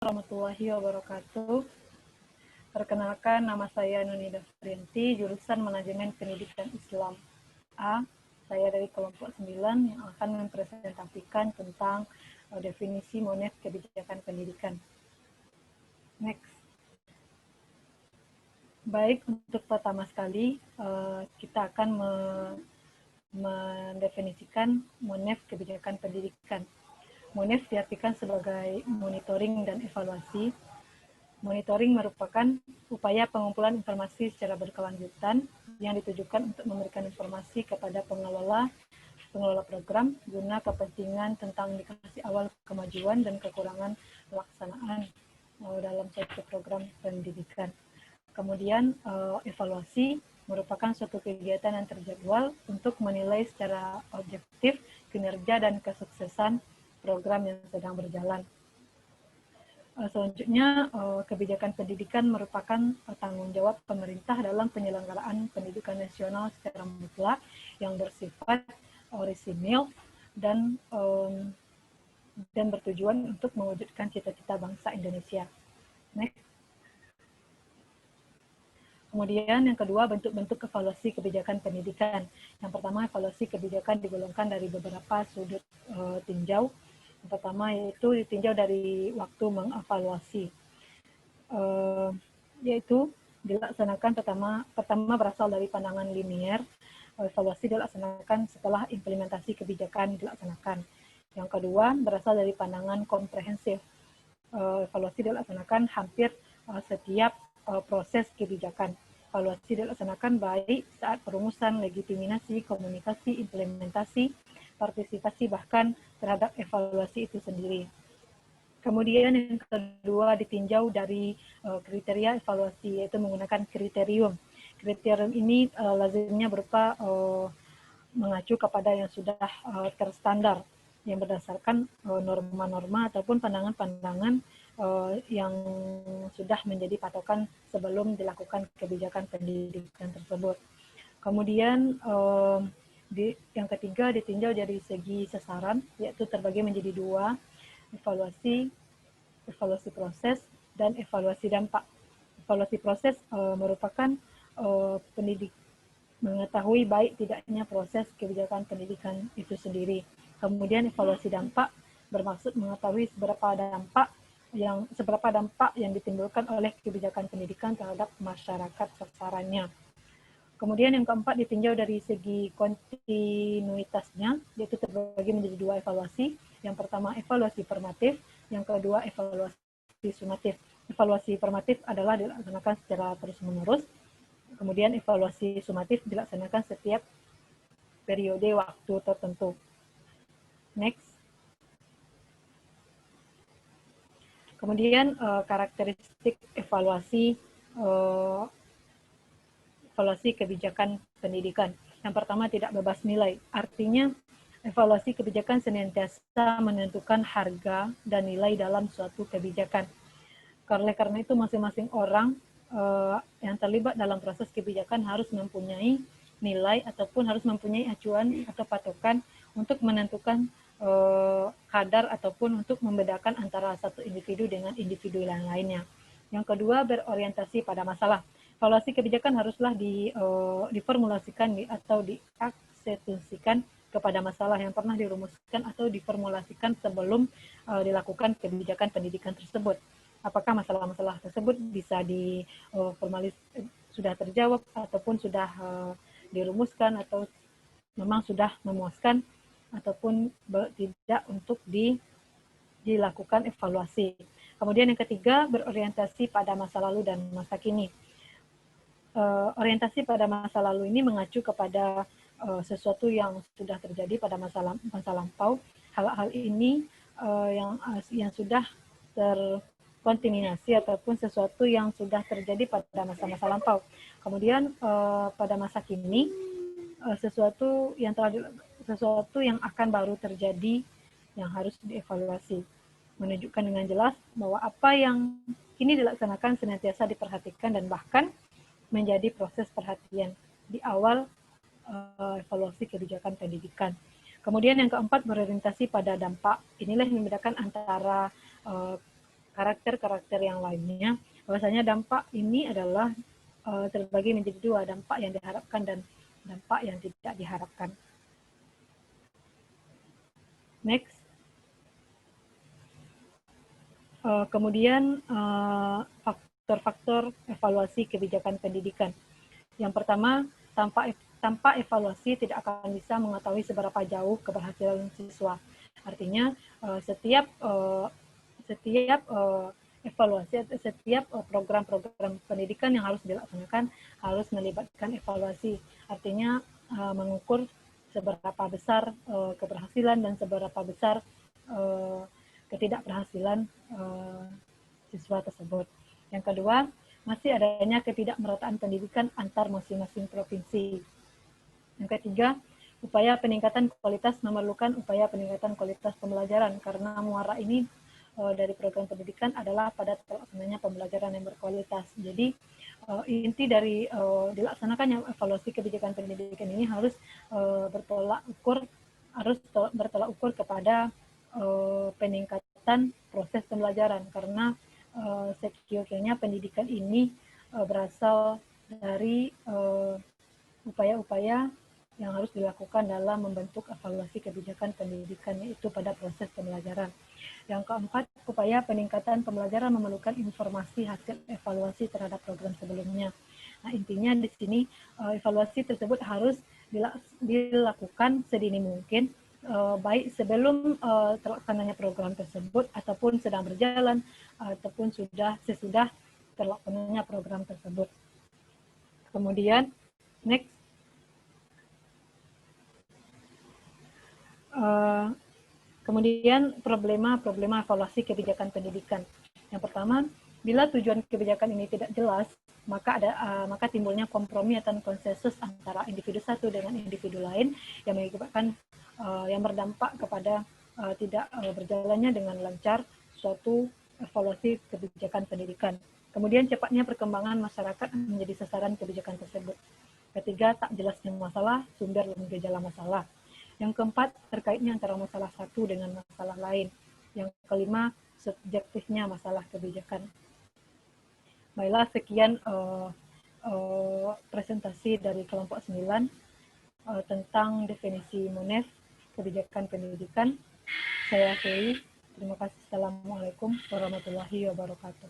warahmatullahi wabarakatuh. Perkenalkan, nama saya Nuni Dafrianti, jurusan Manajemen Pendidikan Islam A. Saya dari kelompok 9 yang akan mempresentasikan tentang definisi MONEF kebijakan pendidikan. Next. Baik, untuk pertama sekali kita akan mendefinisikan MONEF kebijakan pendidikan. MONEF diartikan sebagai monitoring dan evaluasi. Monitoring merupakan upaya pengumpulan informasi secara berkelanjutan yang ditujukan untuk memberikan informasi kepada pengelola program guna kepentingan tentang indikasi awal kemajuan dan kekurangan pelaksanaan dalam suatu program pendidikan. Kemudian evaluasi merupakan suatu kegiatan yang terjadwal untuk menilai secara objektif kinerja dan kesuksesan program yang sedang berjalan. Selanjutnya, kebijakan pendidikan merupakan tanggung jawab pemerintah dalam penyelenggaraan pendidikan nasional secara mutlak yang bersifat orisinil dan bertujuan untuk mewujudkan cita-cita bangsa Indonesia. Next. Kemudian yang kedua, bentuk-bentuk evaluasi kebijakan pendidikan. Yang pertama, evaluasi kebijakan digolongkan dari beberapa sudut tinjau. Yang pertama yaitu ditinjau dari waktu mengevaluasi, yaitu dilaksanakan pertama berasal dari pandangan linier. Evaluasi dilaksanakan setelah implementasi kebijakan dilaksanakan. Yang kedua berasal dari pandangan komprehensif. Evaluasi dilaksanakan hampir setiap proses kebijakan. Evaluasi dilaksanakan baik saat perumusan, legitimasi, komunikasi, implementasi, partisipasi, bahkan terhadap evaluasi itu sendiri. Kemudian yang kedua ditinjau dari kriteria evaluasi, yaitu menggunakan kriterium. Kriterium ini lazimnya berupa mengacu kepada yang sudah terstandar, yang berdasarkan norma-norma ataupun pandangan-pandangan yang sudah menjadi patokan sebelum dilakukan kebijakan pendidikan tersebut. Kemudian yang ketiga ditinjau dari segi sasaran, yaitu terbagi menjadi dua, evaluasi proses dan evaluasi dampak. Evaluasi proses merupakan pendidik mengetahui baik tidaknya proses kebijakan pendidikan itu sendiri. Kemudian evaluasi dampak bermaksud mengetahui seberapa dampak yang ditimbulkan oleh kebijakan pendidikan terhadap masyarakat sasarannya. Kemudian yang keempat ditinjau dari segi kontinuitasnya, yaitu terbagi menjadi dua evaluasi. Yang pertama evaluasi formatif, yang kedua evaluasi sumatif. Evaluasi formatif adalah dilaksanakan secara terus-menerus, kemudian evaluasi sumatif dilaksanakan setiap periode waktu tertentu. Next. Kemudian karakteristik evaluasi kebijakan pendidikan. Yang pertama, tidak bebas nilai. Artinya, evaluasi kebijakan senantiasa menentukan harga dan nilai dalam suatu kebijakan. Karena itu, masing-masing orang yang terlibat dalam proses kebijakan harus mempunyai nilai ataupun harus mempunyai acuan atau patokan untuk menentukan kadar ataupun untuk membedakan antara satu individu dengan individu yang lainnya. Yang kedua, berorientasi pada masalah. Evaluasi kebijakan haruslah diformulasikan atau dieksekusikan kepada masalah yang pernah dirumuskan atau diformulasikan sebelum dilakukan kebijakan pendidikan tersebut. Apakah masalah-masalah tersebut bisa sudah terjawab ataupun sudah dirumuskan atau memang sudah memuaskan ataupun tidak untuk dilakukan evaluasi. Kemudian yang ketiga, berorientasi pada masa lalu dan masa kini. Orientasi pada masa lalu ini mengacu kepada sesuatu yang sudah terjadi pada masa lampau. Hal-hal ini yang sudah terkontaminasi ataupun sesuatu yang sudah terjadi pada masa-masa lampau. Kemudian pada masa kini sesuatu yang akan baru terjadi yang harus dievaluasi. Menunjukkan dengan jelas bahwa apa yang kini dilaksanakan senantiasa diperhatikan dan bahkan menjadi proses perhatian di awal evaluasi kebijakan pendidikan. Kemudian yang keempat, berorientasi pada dampak. Inilah yang membedakan antara karakter-karakter yang lainnya, bahwasanya dampak ini adalah terbagi menjadi dua, dampak yang diharapkan dan dampak yang tidak diharapkan. Next. Kemudian faktor-faktor evaluasi kebijakan pendidikan. Yang pertama, tanpa evaluasi tidak akan bisa mengetahui seberapa jauh keberhasilan siswa. Artinya setiap evaluasi, setiap program-program pendidikan yang harus dilaksanakan harus melibatkan evaluasi. Artinya mengukur seberapa besar keberhasilan dan seberapa besar ketidakberhasilan siswa tersebut. Yang kedua, masih adanya ketidakmerataan pendidikan antar masing-masing provinsi. Yang ketiga, upaya peningkatan kualitas memerlukan upaya peningkatan kualitas pembelajaran, karena muara ini dari program pendidikan adalah pada terlaksananya pembelajaran yang berkualitas. Jadi inti dari dilaksanakannya evaluasi kebijakan pendidikan ini harus bertolak ukur kepada peningkatan proses pembelajaran, karena sekiranya pendidikan ini berasal dari upaya-upaya yang harus dilakukan dalam membentuk evaluasi kebijakan pendidikan, yaitu pada proses pembelajaran. Yang keempat, upaya peningkatan pembelajaran memerlukan informasi hasil evaluasi terhadap program sebelumnya. Nah, intinya di sini evaluasi tersebut harus dilakukan sedini mungkin, baik sebelum terlaksananya program tersebut, ataupun sedang berjalan, ataupun sesudah terlaksananya program tersebut. Kemudian, next. Kemudian problema evaluasi kebijakan pendidikan. Yang pertama, bila tujuan kebijakan ini tidak jelas, maka timbulnya kompromi atau konsensus antara individu satu dengan individu lain yang mengakibatkan yang berdampak kepada tidak berjalannya dengan lancar suatu evaluasi kebijakan pendidikan. Kemudian cepatnya perkembangan masyarakat menjadi sasaran kebijakan tersebut. Ketiga, tak jelasnya masalah, sumber dan gejala masalah. Yang keempat, terkaitnya antara masalah satu dengan masalah lain. Yang kelima, subjektifnya masalah kebijakan. Baiklah, sekian presentasi dari kelompok 9 tentang definisi MUNEF, kebijakan pendidikan. Saya akhiri. Terima kasih. Assalamualaikum warahmatullahi wabarakatuh.